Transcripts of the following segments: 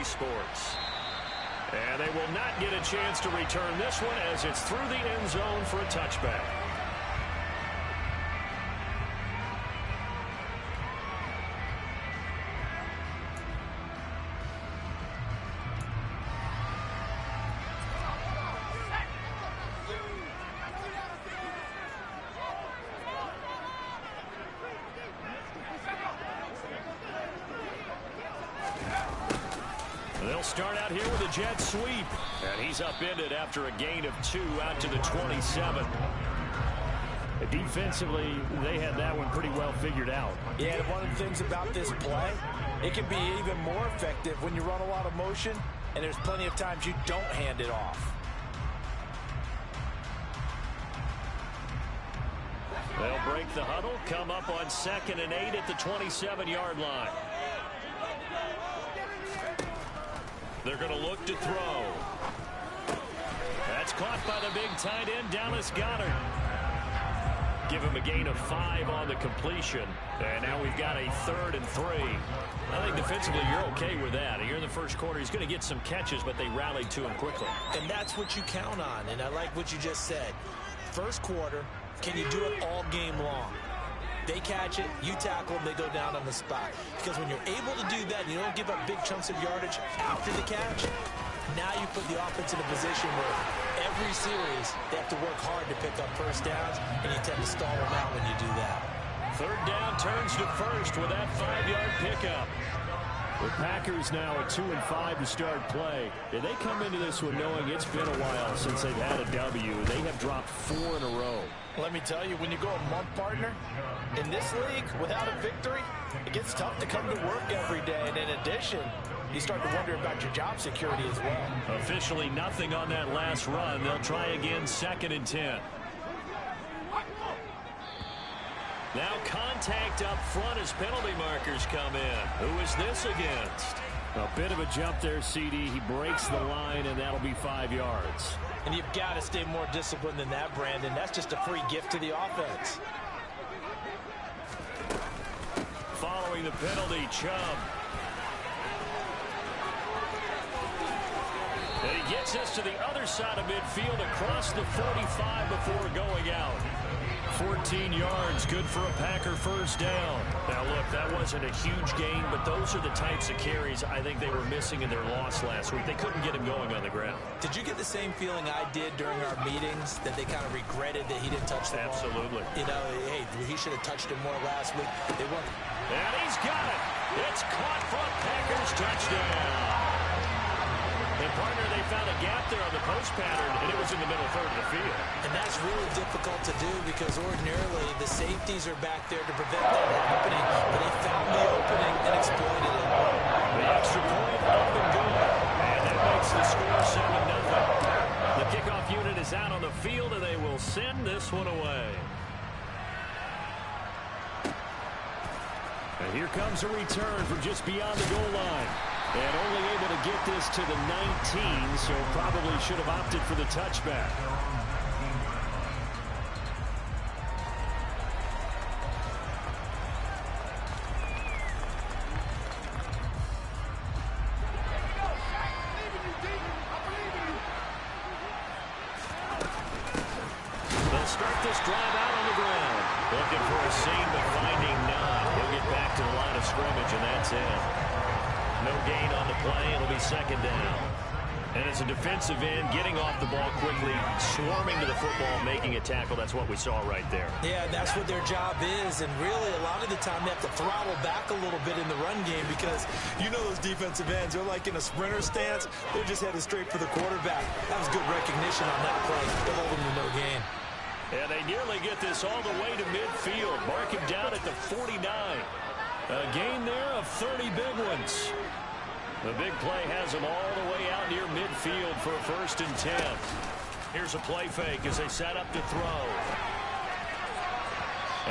any sports. And they will not get a chance to return this one as it's through the end zone for a touchback. They'll start out here with a jet sweep. And he's upended after a gain of 2 out to the 27. Defensively, they had that one pretty well figured out. Yeah, and one of the things about this play, it can be even more effective when you run a lot of motion, and there's plenty of times you don't hand it off. They'll break the huddle, come up on 2nd and 8 at the 27-yard line. They're going to look to throw. That's caught by the big tight end, Dallas Goedert. Give him a gain of 5 on the completion. And now we've got a 3rd and 3. I think defensively you're okay with that. Here in the first quarter, he's going to get some catches, but they rallied to him quickly. And that's what you count on, and I like what you just said. First quarter, can you do it all game long? They catch it, you tackle them, they go down on the spot. Because when you're able to do that, you don't give up big chunks of yardage after the catch, now you put the offense in a position where every series they have to work hard to pick up first downs, and you tend to stall them out when you do that. 3rd down turns to 1st with that 5-yard pickup. The Packers now at 2 and 5 to start play. And they come into this one knowing it's been a while since they've had a W. They have dropped 4 in a row. Let me tell you, when you go a month, partner, in this league, without a victory, it gets tough to come to work every day. And in addition, you start to wonder about your job security as well. Officially nothing on that last run. They'll try again 2nd and 10. Now contact up front as penalty markers come in. Who is this against? A bit of a jump there, CD. He breaks the line, and that'll be 5 yards. And you've got to stay more disciplined than that, Brandon. That's just a free gift to the offense. Following the penalty, Chubb. And he gets us to the other side of midfield across the 45 before going out. 14 yards, good for a Packer first down. Now, look, that wasn't a huge gain, but those are the types of carries I think they were missing in their loss last week. They couldn't get him going on the ground. Did you get the same feeling I did during our meetings, that they kind of regretted that he didn't touch the ball? Absolutely. You know, hey, he should have touched him more last week. They weren't. And he's got it. It's caught for a Packers touchdown. And, partner, they found a gap there on the post pattern, and it was in the middle third of the field. And that's really difficult to do because ordinarily the safeties are back there to prevent that happening, but they found the opening and exploited it. The extra point up and good, and that makes the score 7-0. The kickoff unit is out on the field, and they will send this one away. And here comes a return from just beyond the goal line. And only able to get this to the 19, so probably should have opted for the touchback. They'll start this drive out on the ground. Looking for a seam, but finding none. He'll get back to the line of scrimmage, and that's it. No gain on the play. It'll be 2nd down. And as a defensive end, getting off the ball quickly, swarming to the football, making a tackle, that's what we saw right there. Yeah, that's what their job is. And really, a lot of the time, they have to throttle back a little bit in the run game because you know those defensive ends, they're like in a sprinter stance. They're just headed straight for the quarterback. That was good recognition on that play. They're holding to no gain. And they nearly get this all the way to midfield. Mark him down at the 49. A gain there of 30 big ones. The big play has them all the way out near midfield for a 1st and 10. Here's a play fake as they set up to throw.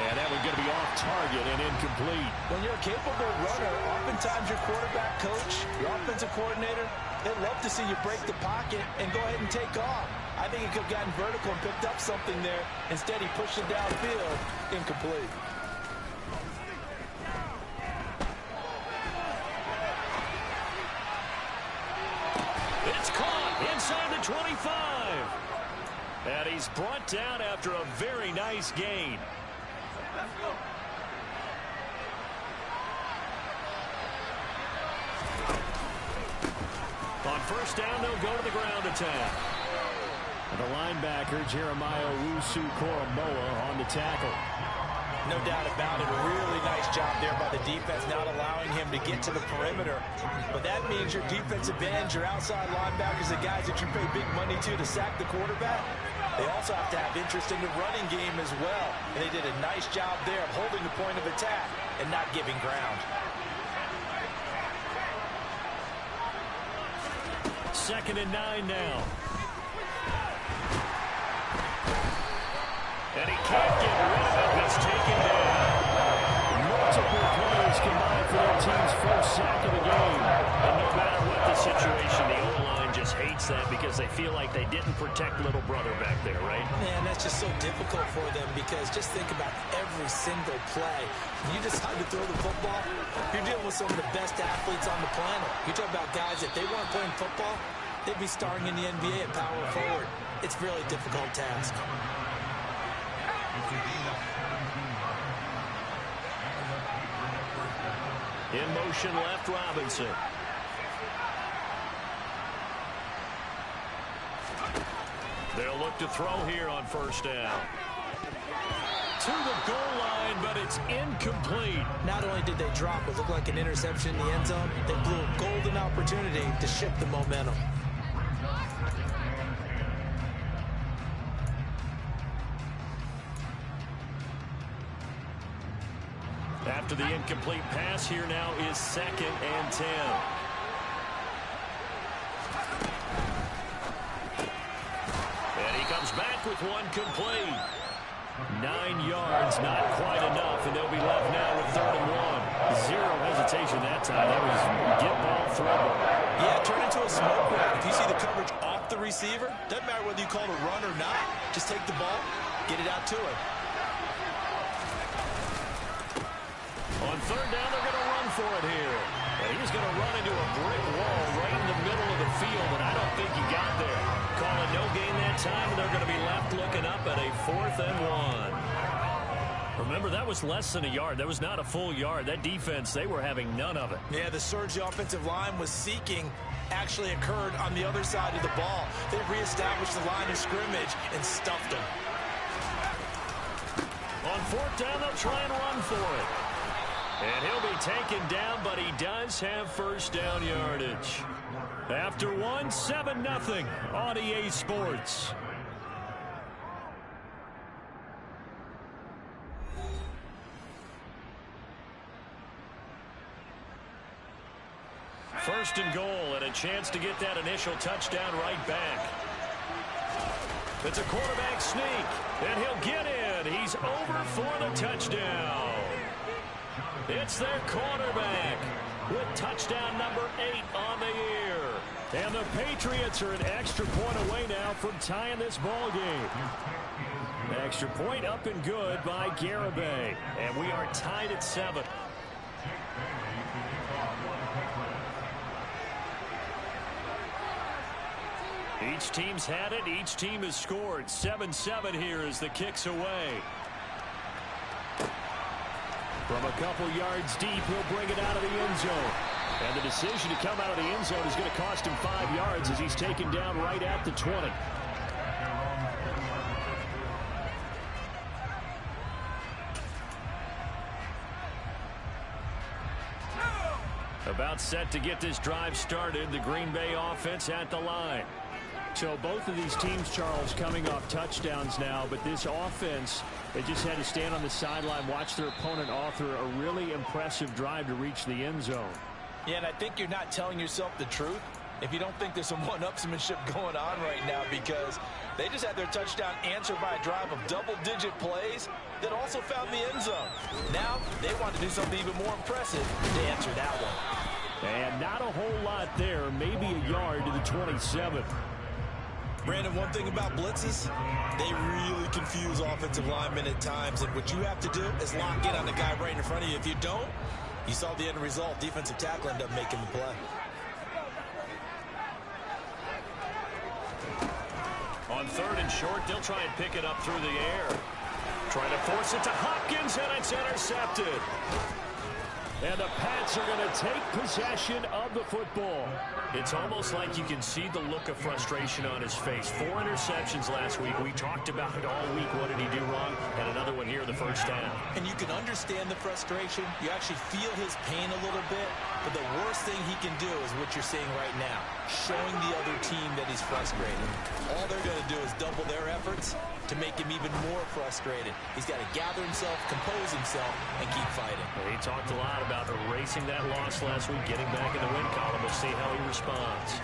And that one's going to be off target and incomplete. When you're a capable runner, oftentimes your quarterback coach, your offensive coordinator, they love to see you break the pocket and go ahead and take off. I think he could have gotten vertical and picked up something there. Instead, he pushed it downfield. Incomplete. It's caught inside the 25. And he's brought down after a very nice gain. On first down, they'll go to the ground attack. And the linebacker, Jeremiah Owusu-Koramoah, on the tackle. No doubt about it. A really nice job there by the defense, not allowing him to get to the perimeter. But that means your defensive ends, your outside linebackers, the guys that you pay big money to sack the quarterback, they also have to have interest in the running game as well. And they did a nice job there of holding the point of attack and not giving ground. Second and 9 now. And he can't get rid of it. He's taken down. Multiple players combined for their team's first sack of the game. And no matter what the situation, the O-line just hates that because they feel like they didn't protect little brother back there, right? Man, that's just so difficult for them because just think about every single play. When you decide to throw the football, you're dealing with some of the best athletes on the planet. You're talking about guys, if they weren't playing football, they'd be starring in the NBA at power forward. It's a really difficult task. In motion left, Robinson. They'll look to throw here on first down. To the goal line, but it's incomplete. Not only did they drop what looked like an interception in the end zone, they blew a golden opportunity to shift the momentum. After the incomplete pass, here now is 2nd and 10. And he comes back with one complete. 9 yards, not quite enough, and they'll be left now with 3rd and 1. Zero hesitation that time. That was get ball, throw ball. Yeah, turn into a smoke route. If you see the coverage off the receiver, doesn't matter whether you call it a run or not. Just take the ball, get it out to him. On 3rd down, they're going to run for it here. And he's going to run into a brick wall right in the middle of the field, and I don't think he got there. Calling no gain that time, and they're going to be left looking up at a 4th and 1. Remember, that was less than a yard. That was not a full yard. That defense, they were having none of it. Yeah, the surge the offensive line was seeking actually occurred on the other side of the ball. They reestablished the line of scrimmage and stuffed them. On 4th down, they'll try and run for it. And he'll be taken down, but he does have first down yardage. After 7-0 on EA Sports. First and goal, and a chance to get that initial touchdown right back. It's a quarterback sneak, and he'll get in. He's over for the touchdown. It's their quarterback with touchdown number 8 on the year. And the Patriots are an extra point away now from tying this ball game. Extra point up and good by Garibay. And we are tied at 7. Each team's had it. Each team has scored. 7-7 here as the kick's away. From a couple yards deep, he'll bring it out of the end zone. And the decision to come out of the end zone is going to cost him 5 yards as he's taken down right at the 20. About set to get this drive started. The Green Bay offense at the line. So both of these teams, Charles, coming off touchdowns now, but this offense, they just had to stand on the sideline, watch their opponent author a really impressive drive to reach the end zone. Yeah, and I think you're not telling yourself the truth if you don't think there's some one-upsmanship going on right now, because they just had their touchdown answered by a drive of double-digit plays that also found the end zone. Now they want to do something even more impressive to answer that one. And not a whole lot there, maybe a yard to the 27. Brandon, one thing about blitzes, they really confuse offensive linemen at times, and what you have to do is lock in on the guy right in front of you. If you don't, you saw the end result. Defensive tackle ended up making the play. third and short. They'll try and pick it up through the air. Trying to force it to Hopkins, and it's intercepted. And the Pats are going to take possession of the football. It's almost like you can see the look of frustration on his face. 4 interceptions last week. We talked about it all week. What did he do wrong? And another one here in the first half. And you can understand the frustration. You actually feel his pain a little bit. But the worst thing he can do is what you're seeing right now, showing the other team that he's frustrated. All they're going to do is double their efforts to make him even more frustrated. He's got to gather himself, compose himself, and keep fighting. Well, he talked a lot about erasing that loss last week, getting back in the win column. We'll see how he responds.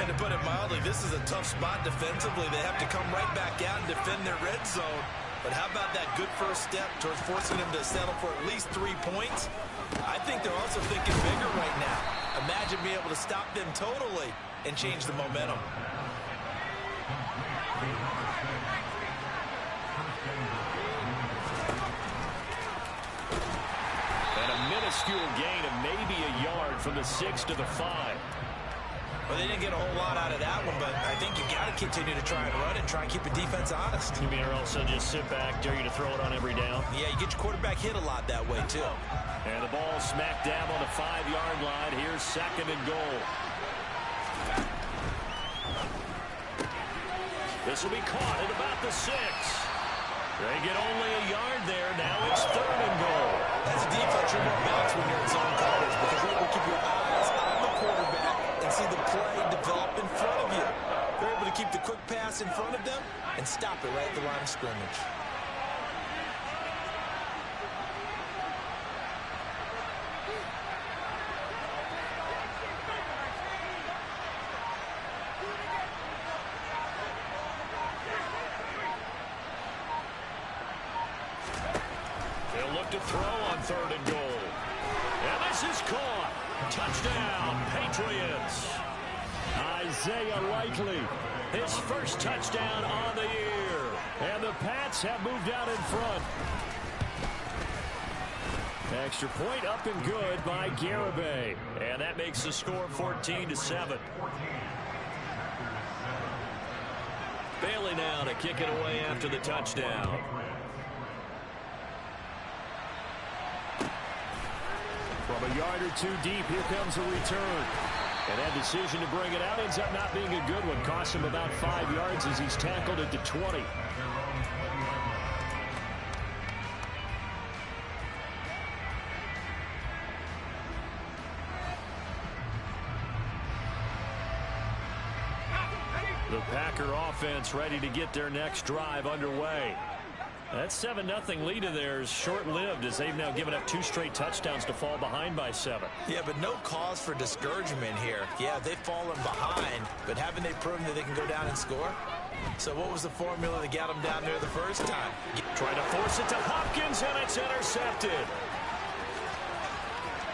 And to put it mildly, this is a tough spot defensively. They have to come right back out and defend their red zone. But how about that good first step towards forcing them to settle for at least 3 points? I think they're also thinking bigger right now. Imagine being able to stop them totally and change the momentum. And a minuscule gain of maybe a yard from the 6 to the 5. Well, they didn't get a whole lot out of that one, but I think you got to continue to try and run it, try and keep the defense honest. You mean or also just sit back, dare you to throw it on every down? Yeah, you get your quarterback hit a lot that way, too. And the ball smacked down on the 5-yard line. Here's 2nd and goal. This will be caught at about the 6. They get only a yard there. Now it's 3rd and goal. As a defense, you're more balanced when you're in zone coverage because you're able to keep your eyes on the quarterback and see the play develop in front of you. They're able to keep the quick pass in front of them and stop it right at the line of scrimmage. They'll look to throw on 3rd and goal. And this is caught. Touchdown, Patriots. Isaiah Likely, his first touchdown on the year. And the Pats have moved out in front. Extra point up and good by Garibay. And that makes the score 14-7. Bailey now to kick it away after the touchdown. From a yard or 2 deep, here comes a return. And that decision to bring it out ends up not being a good one. Costs him about 5 yards as he's tackled at the 20. The Packer offense ready to get their next drive underway. That 7-0 lead of theirs short-lived as they've now given up 2 straight touchdowns to fall behind by 7. Yeah, but no cause for discouragement here. Yeah, they've fallen behind, but haven't they proven that they can go down and score? So what was the formula that got them down there the first time? Trying to force it to Hopkins, and it's intercepted.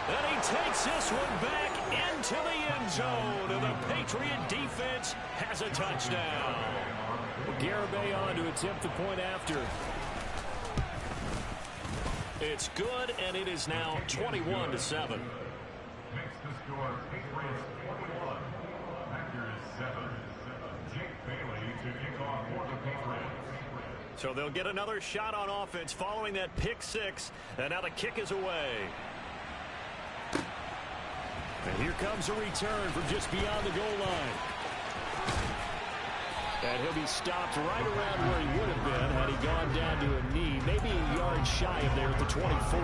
And he takes this one back into the end zone, and the Patriot defense has a touchdown. Garibay on to attempt the point after. It's good, and it is now 21-7. Makes the score Patriots 21, Packers 7. Jake Bailey to kick off for the Patriots. So they'll get another shot on offense following that pick 6, and now the kick is away. And here comes a return from just beyond the goal line. And he'll be stopped right around where he would have been had he gone down to a knee, maybe a yard shy of there at the 24.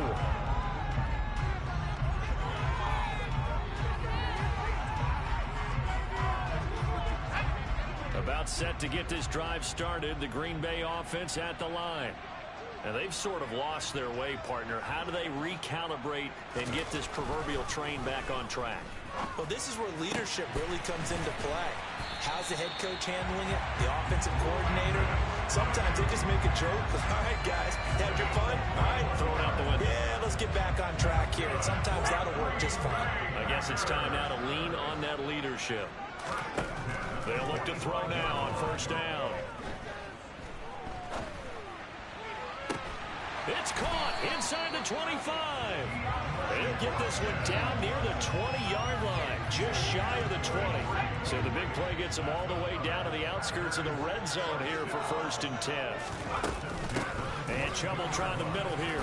About set to get this drive started, the Green Bay offense at the line. And they've sort of lost their way, partner. How do they recalibrate and get this proverbial train back on track? Well, this is where leadership really comes into play. How's the head coach handling it? The offensive coordinator? Sometimes they just make a joke. All right, guys, had your fun? All right. Throw it out the window. Yeah, let's get back on track here. And sometimes that'll work just fine. I guess it's time now to lean on that leadership. They'll look to throw now on 1st down. It's caught inside the 25. They'll get this one down near the 20-yard line, just shy of the 20. So the big play gets them all the way down to the outskirts of the red zone here for 1st and 10. And trouble trying the middle here.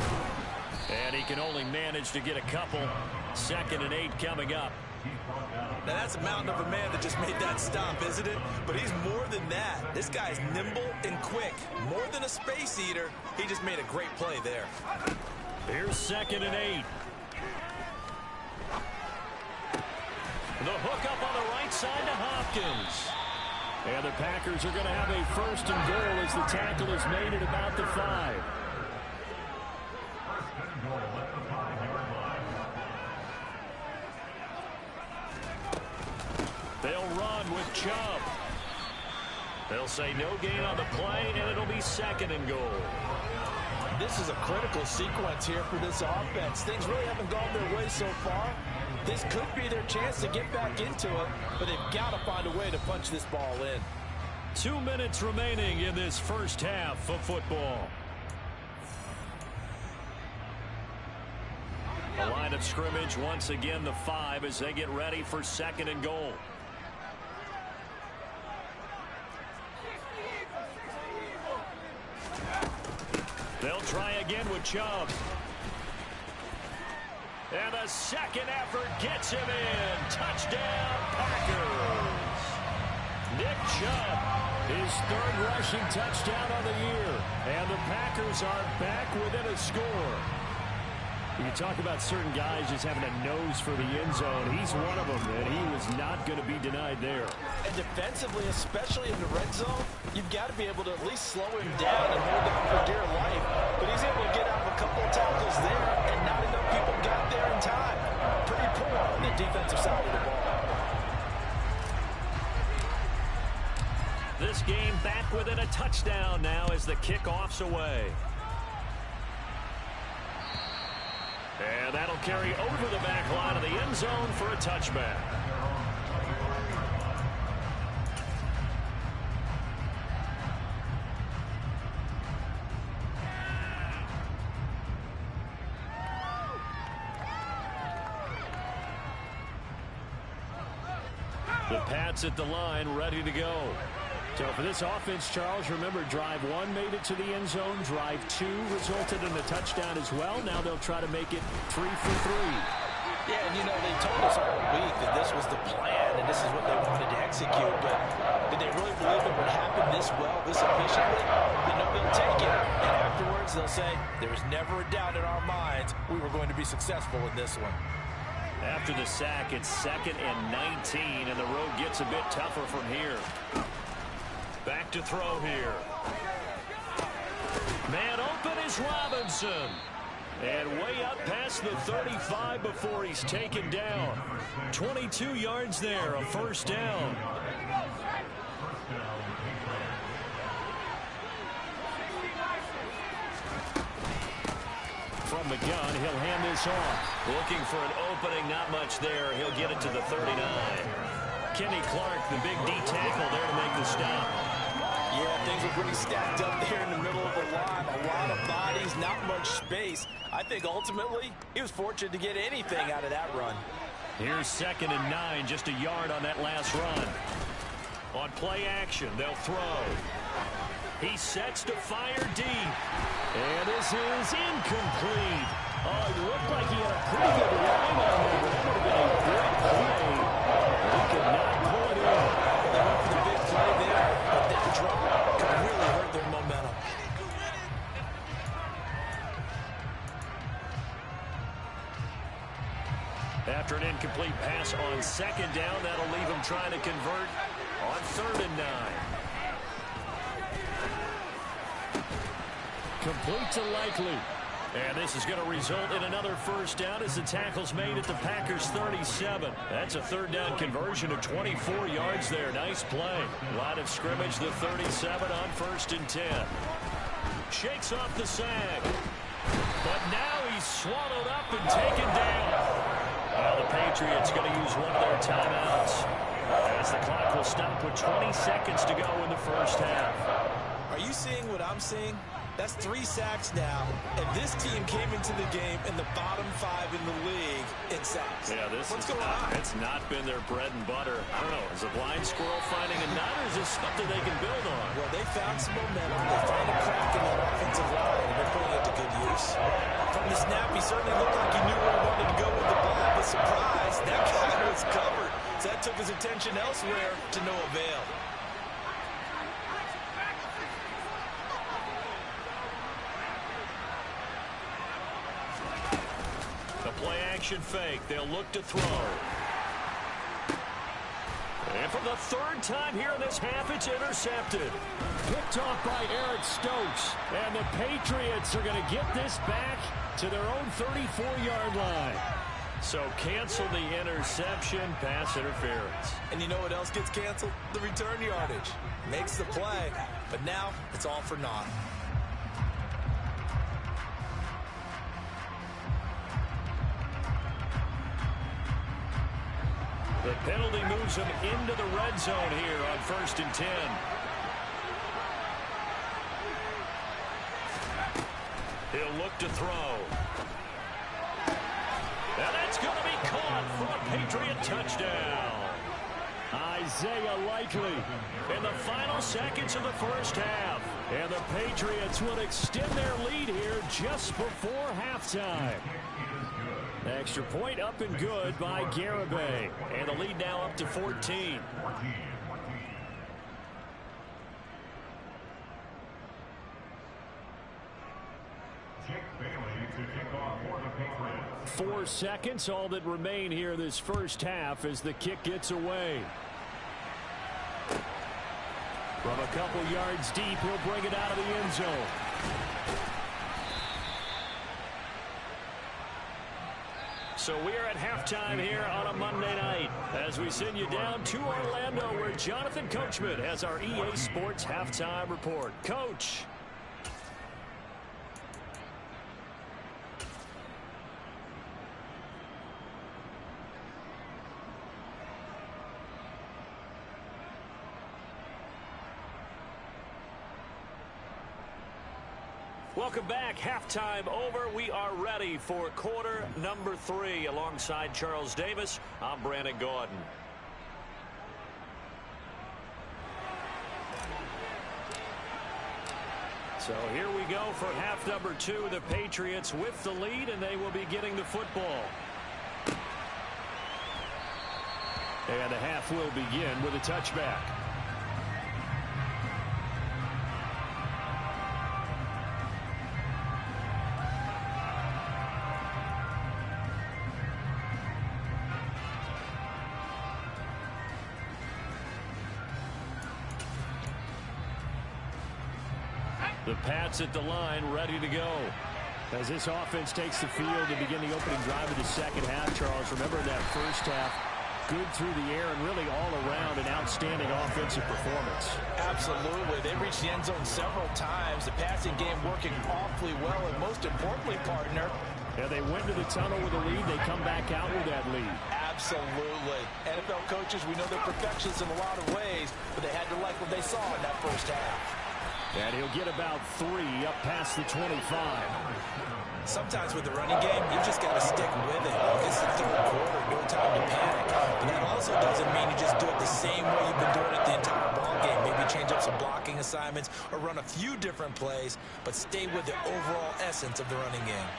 And he can only manage to get a couple. 2nd and 8 coming up. Now that's a mountain of a man that just made that stop, isn't it? But he's more than that. This guy's nimble and quick. More than a space eater. He just made a great play there. Here's 2nd and 8. The hook up on the right side to Hopkins. And the Packers are going to have a 1st and goal as the tackle is made at about the 5. They'll run with Chubb. They'll say no gain on the play, and it'll be 2nd and goal. This is a critical sequence here for this offense. Things really haven't gone their way so far. This could be their chance to get back into it, but they've got to find a way to punch this ball in. 2 minutes remaining in this first half of football. The line of scrimmage once again the 5 as they get ready for 2nd and goal. They'll try again with Chubb. And the second effort gets him in. Touchdown, Packers. Nick Chubb, his 3rd rushing touchdown on the year. And the Packers are back within a score. You talk about certain guys just having a nose for the end zone. He's one of them, and he was not going to be denied there. And defensively, especially in the red zone, you've got to be able to at least slow him down and hold on for dear life. But he's able to get out of a couple of tackles there, and not enough people got there in time. Pretty poor on the defensive side of the ball. This game back within a touchdown now as the kickoff's away. And that'll carry over the back line of the end zone for a touchback. The Pats at the line, ready to go. So for this offense, Charles, remember, drive 1 made it to the end zone. Drive 2 resulted in a touchdown as well. Now they'll try to make it 3 for 3. Yeah, and you know, they told us all week that this was the plan and this is what they wanted to execute. But did they really believe it would happen this well, this efficiently? You know, they'll take it. And afterwards, they'll say, there was never a doubt in our minds we were going to be successful in this one. After the sack, it's 2nd and 19, and the road gets a bit tougher from here. Back to throw here. Man open is Robinson. And way up past the 35 before he's taken down. 22 yards there, a 1st down. From the gun, he'll hand this off. Looking for an opening, not much there. He'll get it to the 39. Kenny Clark, the big D tackle there to make the stop. Yeah, things were pretty stacked up there in the middle of the line. A lot of bodies, not much space. I think ultimately he was fortunate to get anything out of that run. Here's 2nd and 9, just a yard on that last run. On play action, they'll throw. He sets to fire deep. And this is incomplete. Oh, it looked like he had a pretty good line on there, but that would have been a great play. He could not pull it in. They went for the big play there, but that drop could really hurt their momentum. After an incomplete pass on 2nd down, that'll leave him trying to convert on 3rd and 9. Complete to Likely. And this is going to result in another 1st down as the tackle's made at the Packers 37. That's a 3rd down conversion of 24 yards there. Nice play. Line of scrimmage, the 37 on 1st and 10. Shakes off the sag. But now he's swallowed up and taken down. Well, the Patriots going to use one of their timeouts as the clock will stop with 20 seconds to go in the 1st half. Are you seeing what I'm seeing? That's 3 sacks now, and this team came into the game in the bottom 5 in the league in sacks. Yeah, What's going on? It's not been their bread and butter. I don't know. Is a blind squirrel finding a nut, or is this something they can build on? Well, they found some momentum. They found a crack in that offensive line, and they're putting it to good use. From the snap, he certainly looked like he knew where he wanted to go with the ball, but surprise, that guy was covered. So that took his attention elsewhere to no avail. Play-action fake. They'll look to throw. And for the 3rd time here in this half, it's intercepted. Picked off by Eric Stokes. And the Patriots are going to get this back to their own 34-yard line. So cancel the interception, pass interference. And you know what else gets canceled? The return yardage. Makes the play, but now it's all for naught. The penalty moves him into the red zone here on 1st and 10. He'll look to throw. And that's going to be caught for a Patriot touchdown. Isaiah Likely In the final seconds of the first half. And the Patriots will extend their lead here just before halftime. Extra point up and good by Garibay. And the lead now up to 14. Jake Bailey to kick off for the Patriots. 4 seconds, all that remain here this first half as the kick gets away. From a couple yards deep, he'll bring it out of the end zone. So we're at halftime here on a Monday night as we send you down to Orlando where Jonathan Coachman has our EA Sports halftime report. Coach. Welcome back. Halftime over. We are ready for quarter number 3. Alongside Charles Davis, I'm Brandon Gordon. So here we go for half number 2. The Patriots with the lead, and they will be getting the football. And the half will begin with a touchback. The Pats at the line, ready to go. As this offense takes the field to begin the opening drive of the second half, Charles, remember that first half, good through the air and really all around an outstanding offensive performance. Absolutely. They reached the end zone several times. The passing game working awfully well, and most importantly, partner, yeah, they went to the tunnel with a lead. They come back out with that lead. Absolutely. NFL coaches, we know they're perfectionists in a lot of ways, but they had to like what they saw in that first half. And he'll get about 3 up past the 25. Sometimes with the running game, you just got to stick with it. It's the third quarter, no time to panic. But that also doesn't mean you just do it the same way you've been doing it the entire ball game. Maybe change up some blocking assignments or run a few different plays, but stay with the overall essence of the running game.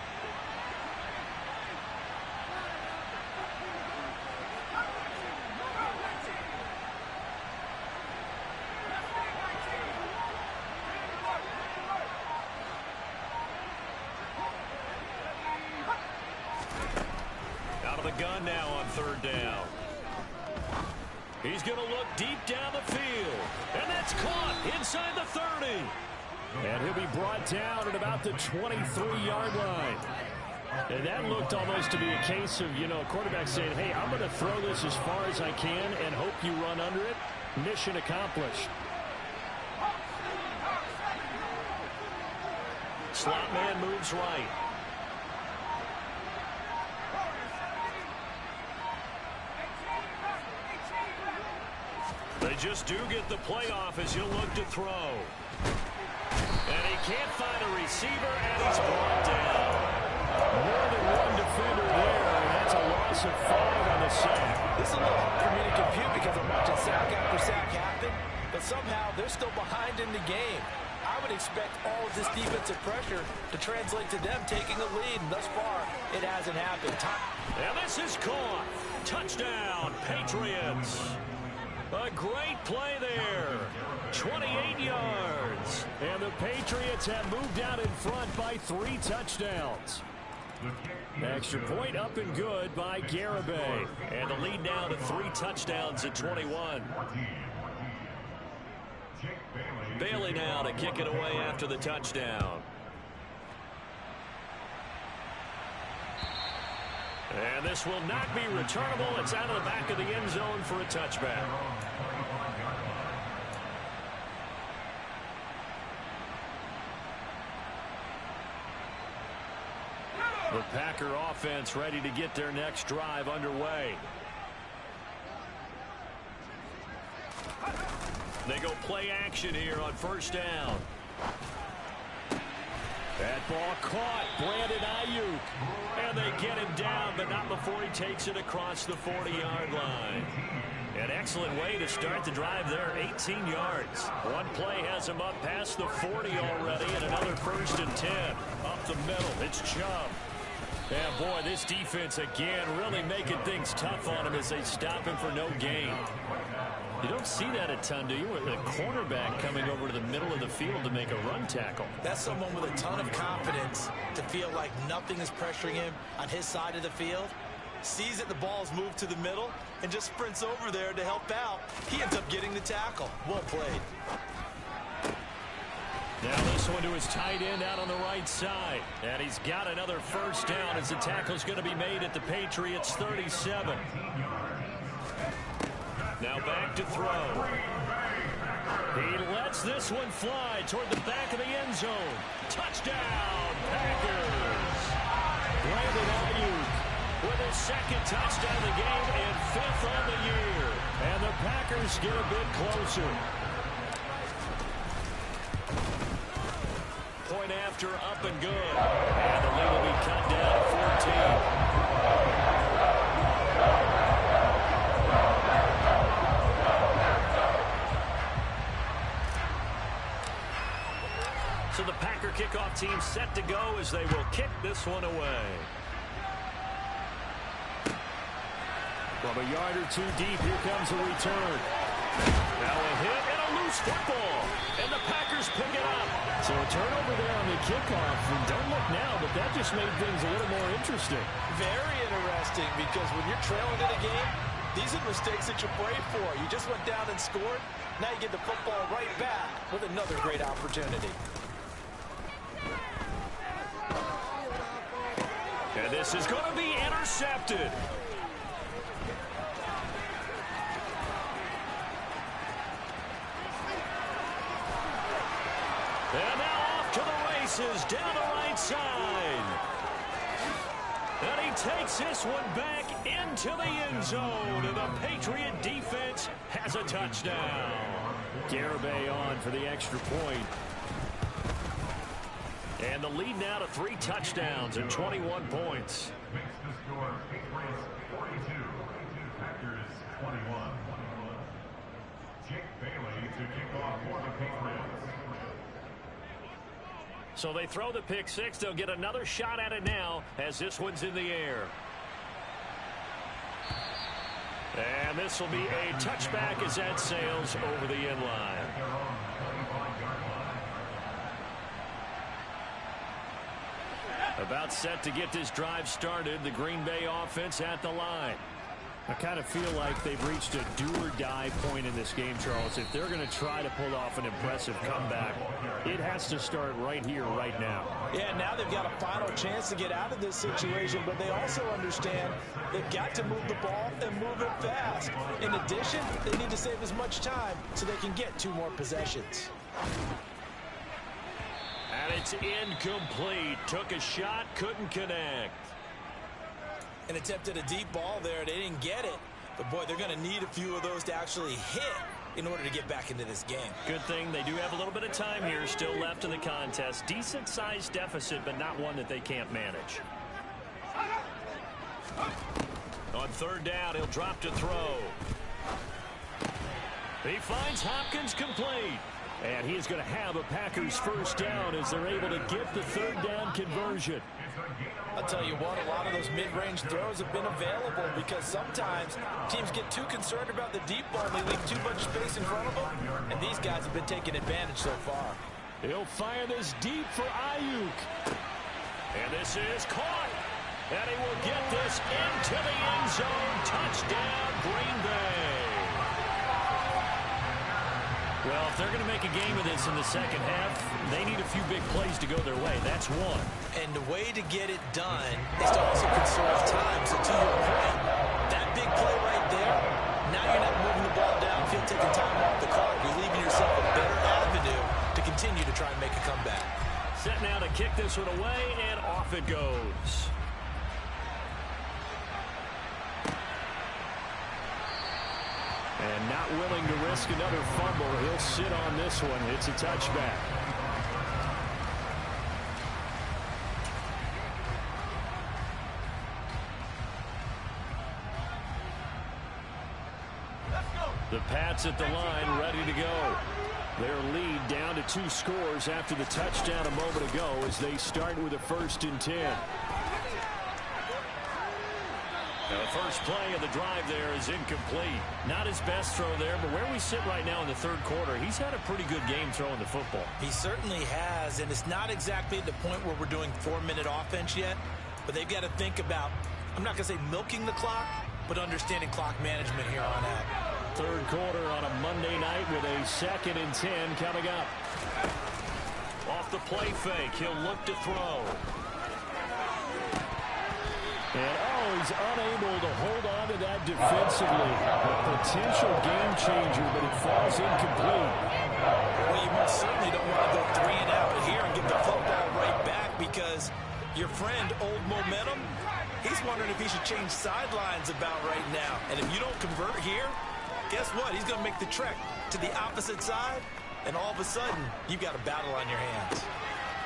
Gun now on third down. He's going to look deep down the field. And that's caught inside the 30. And he'll be brought down at about the 23-yard line. And that looked almost to be a case of, a quarterback saying, hey, I'm going to throw this as far as I can and hope you run under it. Mission accomplished. Slot man moves right. They just do get the playoff as he'll look to throw. And he can't find a receiver, and he's brought down. More than one defender there, and that's a loss of 5 on the sack. This is a little hard for me to compute because I'm watching sack after sack happen, but somehow they're still behind in the game. I would expect all of this defensive pressure to translate to them taking a lead, and thus far, it hasn't happened. And this is caught. Touchdown, Patriots. A great play there. 28 yards. And the Patriots have moved out in front by 3 touchdowns. Extra point up and good by Garibay. And the lead now to 3 touchdowns at 21. Bailey now to kick it away after the touchdown. And this will not be returnable. It's out of the back of the end zone for a touchback. The Packer offense ready to get their next drive underway. They go play action here on first down. That ball caught. Brandon Ayuk. And they get him down, but not before he takes it across the 40-yard line. An excellent way to start the drive there, 18 yards. One play has him up past the 40 already, and another 1st and 10. Up the middle, it's Chubb. And boy, this defense again really making things tough on him as they stop him for no gain. You don't see that a ton, do you? With a cornerback coming over to the middle of the field to make a run tackle. That's someone with a ton of confidence to feel like nothing is pressuring him on his side of the field. Sees that the ball's moved to the middle and just sprints over there to help out. He ends up getting the tackle. Well played. Now this one to his tight end out on the right side. And he's got another 1st down as the tackle's going to be made at the Patriots 37. Now back to throw. He lets this one fly toward the back of the end zone. Touchdown, Packers. Brandon Ayuk with his 2nd touchdown of the game and 5th on the year. And the Packers get a bit closer. Point after, up and good. And the lead will be cut down to 14. So the Packer kickoff team set to go as they will kick this one away. From a yard or 2 deep, here comes a return. Now a hit and a loose football. And the Packers pick it up. So a turnover there on the kickoff. And don't look now, but that just made things a little more interesting. Very interesting, because when you're trailing in a game, these are mistakes that you pray for. You just went down and scored. Now you get the football right back with another great opportunity. And this is going to be intercepted. And now off to the races down the right side. And he takes this one back into the end zone. And the Patriot defense has a touchdown. Garibay on for the extra point. And the lead now to 3 touchdowns and 21 points. Makes the score Patriots 42, Packers 21. Jake Bailey to kick off for the Patriots. So they throw the pick 6. They'll get another shot at it now as this one's in the air. And this will be a touchback as that sails over the end line. About set to get this drive started. The Green Bay offense at the line. I kind of feel like they've reached a do-or-die point in this game, Charles. If they're going to try to pull off an impressive comeback, it has to start right here, right now. Yeah, now they've got a final chance to get out of this situation, but they also understand they've got to move the ball and move it fast. In addition, they need to save as much time so they can get 2 more possessions. And it's incomplete. Took a shot, couldn't connect. And attempted a deep ball there. They didn't get it. But, boy, they're going to need a few of those to actually hit in order to get back into this game. Good thing they do have a little bit of time here still left in the contest. Decent-sized deficit, but not one that they can't manage. On third down, he'll drop to throw. He finds Hopkins complete. And he is going to have a Packers first down as they're able to get the third down conversion. I'll tell you what, a lot of those mid-range throws have been available because sometimes teams get too concerned about the deep ball and they leave too much space in front of them, and these guys have been taking advantage so far. He'll fire this deep for Ayuk. And this is caught. And he will get this into the end zone. Touchdown, Green Bay. Well, if they're going to make a game of this in the second half, they need a few big plays to go their way. That's one. And the way to get it done is to also conserve time. So to your point, that big play right there, now you're not moving the ball downfield, taking time off the clock. You're leaving yourself a better avenue to continue to try and make a comeback. Set now to kick this one away, and off it goes. And not willing to risk another fumble. He'll sit on this one. It's a touchback. The Pats at the line, ready to go. Their lead down to 2 scores after the touchdown a moment ago as they start with a 1st and 10. The first play of the drive there is incomplete. Not his best throw there, but where we sit right now in the third quarter, he's had a pretty good game throwing the football. He certainly has, and it's not exactly at the point where we're doing 4-minute offense yet, but they've got to think about, I'm not going to say milking the clock, but understanding clock management here on out. Third quarter on a Monday night with a 2nd and 10 coming up. Off the play fake, he'll look to throw. And he's unable to hold on to that defensively. A potential game changer, but it falls incomplete. Well, you most certainly don't want to go 3 and out here and get the football right back because your friend, Old Momentum, he's wondering if he should change sidelines about right now. And if you don't convert here, guess what? He's going to make the trek to the opposite side, and all of a sudden, you've got a battle on your hands.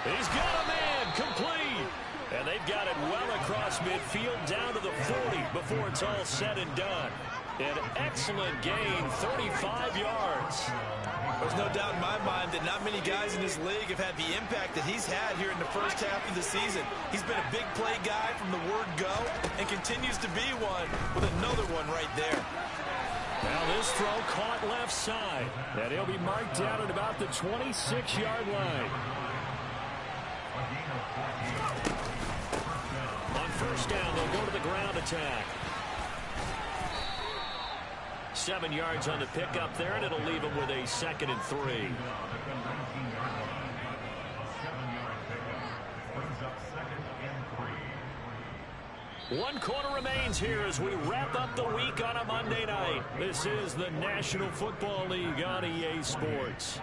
He's got a man complete. And they've got it well across midfield down to the 40 before it's all said and done. An excellent gain, 35 yards. There's no doubt in my mind that not many guys in this league have had the impact that he's had here in the first half of the season. He's been a big play guy from the word go and continues to be one with another one right there. Now this throw caught left side. And he'll be marked down at about the 26-yard line. On first down, they'll go to the ground attack. 7 yards on the pickup there, and it'll leave them with a 2nd and 3. 7-yard pickup brings up 2nd and 3. 1 quarter remains here as we wrap up the week on a Monday night. This is the National Football League on EA Sports.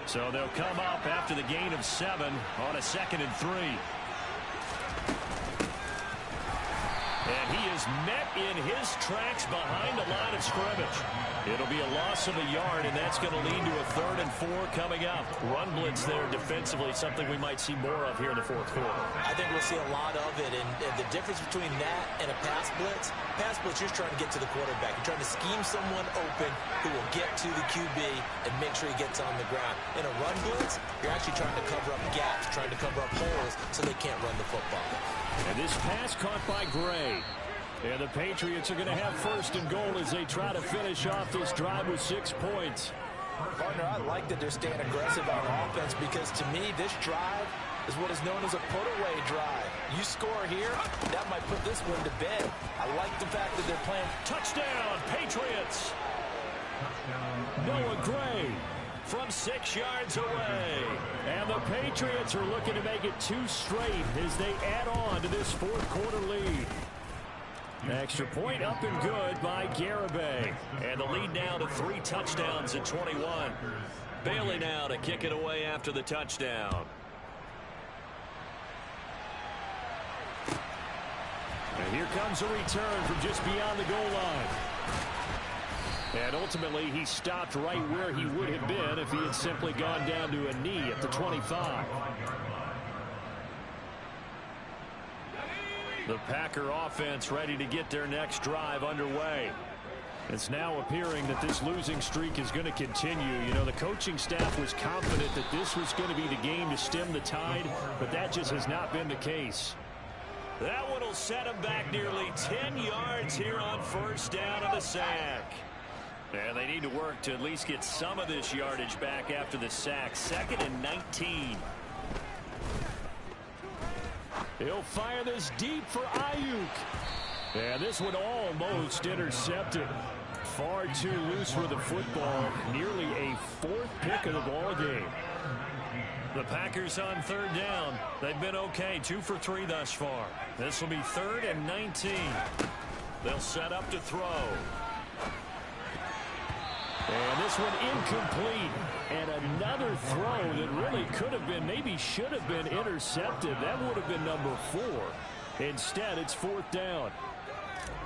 So they'll come up after the gain of 7 on a 2nd and 3. And he is met in his tracks behind the line of scrimmage. It'll be a loss of a yard, and that's going to lead to a 3rd and 4 coming up. Run blitz there defensively, something we might see more of here in the 4th quarter. I think we'll see a lot of it, and the difference between that and a pass blitz, you're trying to get to the quarterback. You're trying to scheme someone open who will get to the QB and make sure he gets on the ground. In a run blitz, you're actually trying to cover up gaps, trying to cover up holes so they can't run the football. And this pass caught by Gray. And the Patriots are going to have 1st and goal as they try to finish off this drive with 6 points. Partner, I like that they're staying aggressive on offense because to me, this drive is what is known as a put-away drive. You score here, that might put this one to bed. I like the fact that they're playing. Touchdown, Patriots! Noah Gray from 6 yards away. And the Patriots are looking to make it 2 straight as they add on to this 4th quarter lead. Extra point up and good by Garibay. And the lead now to 3 touchdowns at 21. Bailey now to kick it away after the touchdown. And here comes a return from just beyond the goal line. And ultimately, he stopped right where he would have been if he had simply gone down to a knee at the 25. The Packer offense ready to get their next drive underway. It's now appearing that this losing streak is going to continue. You know, the coaching staff was confident that this was going to be the game to stem the tide, but that just has not been the case. That one will set him back nearly 10 yards here on first down of the sack. And they need to work to at least get some of this yardage back after the sack. 2nd and 19. He'll fire this deep for Ayuk. And this one almost intercepted. Far too loose with the football. Nearly a 4th pick of the ball game. The Packers on 3rd down. They've been okay. 2 for 3 thus far. This will be 3rd and 19. They'll set up to throw. And this one incomplete. And another throw that really could have been, maybe should have been intercepted. That would have been number 4. Instead, it's 4th down.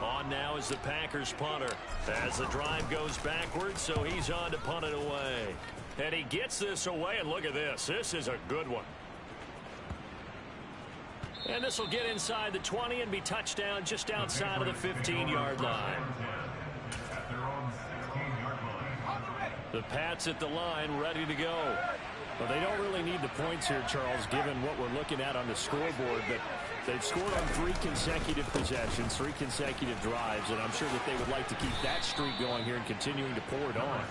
On now is the Packers punter. As the drive goes backwards, so he's on to punt it away. And he gets this away, and look at this. This is a good one. And this will get inside the 20 and be touchdown just outside of the 15-yard line. The Pats at the line, ready to go. Well, they don't really need the points here, Charles, given what we're looking at on the scoreboard. But they've scored on 3 consecutive possessions, 3 consecutive drives, and I'm sure that they would like to keep that streak going here and continuing to pour it on.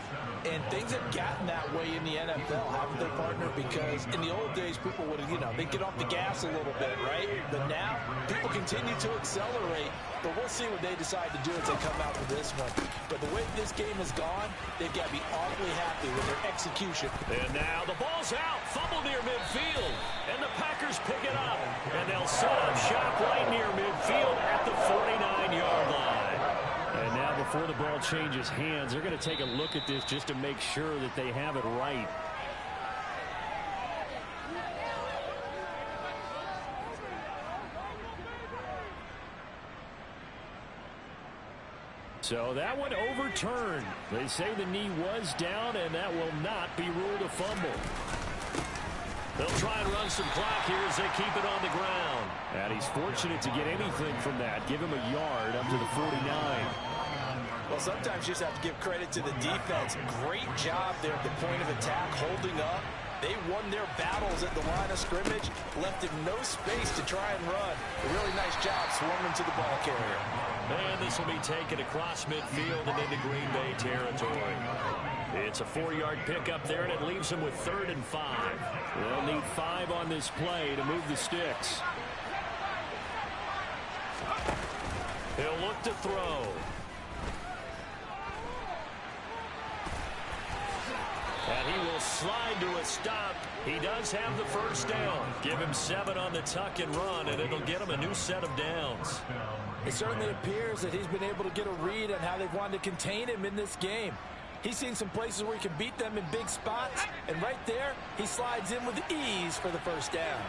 And things have gotten that way in the NFL, haven't they, partner? Because in the old days, people would, they get off the gas a little bit, right? But now, people continue to accelerate. But we'll see what they decide to do as they come out with this one. But the way this game has gone, they've got to be awfully happy with their execution. And now the ball's out, fumble near midfield, and the Packers pick it up. And they'll set up shop right near midfield at the 49-yard line. And now before the ball changes hands, they're going to take a look at this just to make sure that they have it right. So that one overturned. They say the knee was down, and that will not be ruled a fumble. They'll try and run some clock here as they keep it on the ground. And he's fortunate to get anything from that. Give him a yard up to the 49. Well, sometimes you just have to give credit to the defense. Great job there at the point of attack, holding up. They won their battles at the line of scrimmage, left him no space to try and run. A really nice job swarming to the ball carrier. And this will be taken across midfield and into Green Bay territory. It's a 4-yard pickup there, and it leaves them with 3rd and 5. They'll need 5 on this play to move the sticks. He'll look to throw. And he will slide to a stop. He does have the first down. Give him 7 on the tuck and run, and it'll get him a new set of downs. It certainly appears that he's been able to get a read on how they've wanted to contain him in this game. He's seen some places where he can beat them in big spots, and right there, he slides in with ease for the first down.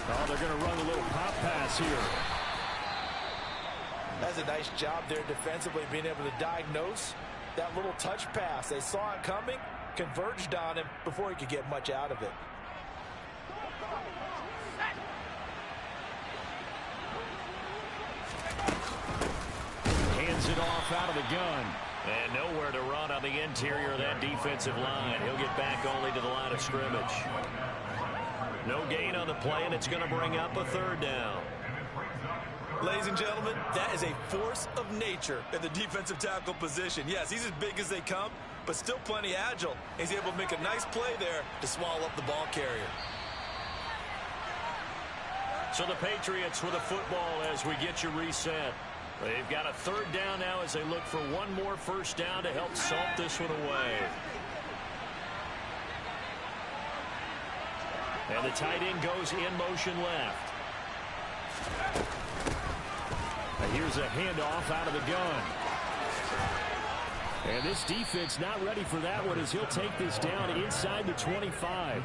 Oh, they're going to run a little pop pass here. That's a nice job there defensively, being able to diagnose that little touch pass. They saw it coming, converged on him before he could get much out of it. Hands it off out of the gun. And nowhere to run on the interior of that defensive line. He'll get back only to the line of scrimmage. No gain on the play, and it's going to bring up a 3rd down. Ladies and gentlemen, that is a force of nature in the defensive tackle position. Yes, he's as big as they come, but still plenty agile. He's able to make a nice play there to swallow up the ball carrier. So the Patriots with a football as we get you reset. They've got a 3rd down now as they look for one more first down to help salt this one away. And the tight end goes in motion left. Here's a handoff out of the gun. And this defense not ready for that one as he'll take this down inside the 25.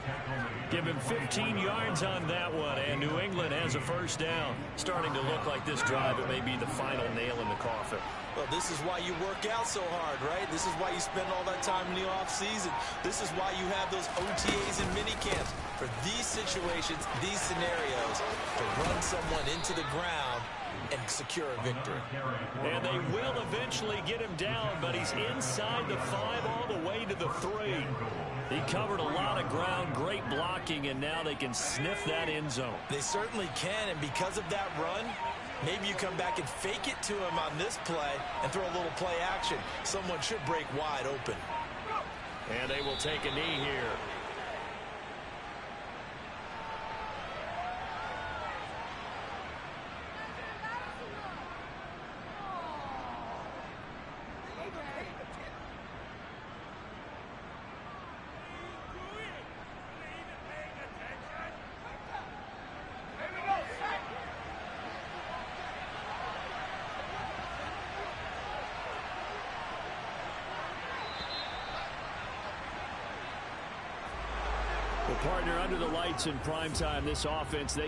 Give him 15 yards on that one, and New England has a first down. Starting to look like this drive, it may be the final nail in the coffin. Well, this is why you work out so hard, right? This is why you spend all that time in the offseason. This is why you have those OTAs and mini camps. For these situations, these scenarios, to run someone into the ground and secure a victory. And they will eventually get him down, but he's inside the 5 all the way to the 3. He covered a lot of ground, great blocking, and now they can sniff that end zone. They certainly can, and because of that run, maybe you come back and fake it to him on this play and throw a little play action. Someone should break wide open. And they will take a knee here. Well, partner, under the lights in prime time, this offense, they